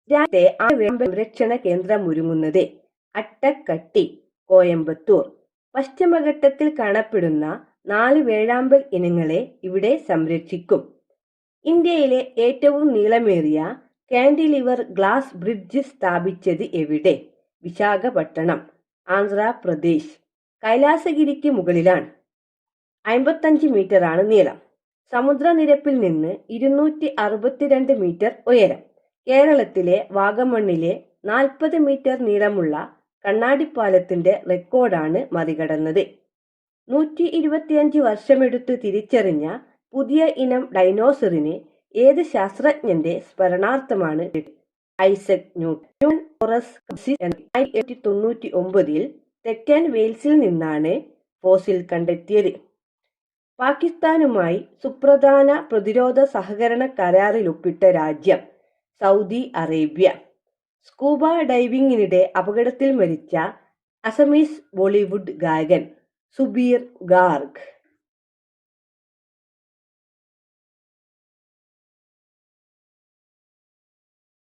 രാജ്യത്തെ ആദ്യ സംരക്ഷണ കേന്ദ്രമൊരുങ്ങുന്നത് അട്ടക്കട്ടി, കോയമ്പത്തൂർ. പശ്ചിമഘട്ടത്തിൽ കാണപ്പെടുന്ന 4 വേഴാമ്പൽ ഇനങ്ങളെ ഇവിടെ സംരക്ഷിക്കും. ഇന്ത്യയിലെ ഏറ്റവും നീളമേറിയ കാന്റിലിവർ ഗ്ലാസ് ബ്രിഡ്ജ് സ്ഥാപിച്ചത് എവിടെ? വിശാഖപട്ടണം, ആന്ധ്രാപ്രദേശ്. കൈലാസഗിരിക്ക് മുകളിലാണ്. 55 മീറ്ററാണ് നീളം. സമുദ്രനിരപ്പിൽ നിന്ന് 262 മീറ്റർ ഉയരം. കേരളത്തിലെ വാഗമണ്ണിലെ 40 മീറ്റർ നീളമുള്ള കണ്ണാടിപ്പാലത്തിന്റെ റെക്കോർഡാണ് മറികടന്നത്. 125 വർഷമെടുത്ത് തിരിച്ചറിഞ്ഞ പുതിയ ഇനം ഡൈനോസറിന് ഏത് ശാസ്ത്രജ്ഞന്റെ സ്മരണാർത്ഥമാണ് ഐസക് ന്യൂട്ടൻ. 1899 തെക്കൻ വെയിൽസിൽ നിന്നാണ് ഫോസിൽ കണ്ടെത്തിയത്. പാകിസ്ഥാനുമായി സുപ്രധാന പ്രതിരോധ സഹകരണ കരാറിലൊപ്പിട്ട രാജ്യം സൗദി അറേബ്യ. സ്കൂബ ഡൈവിംഗിനിടെ അപകടത്തിൽ മരിച്ച അസമീസ് ബോളിവുഡ് ഗായകൻ സുബീർ ഗാർഗ്.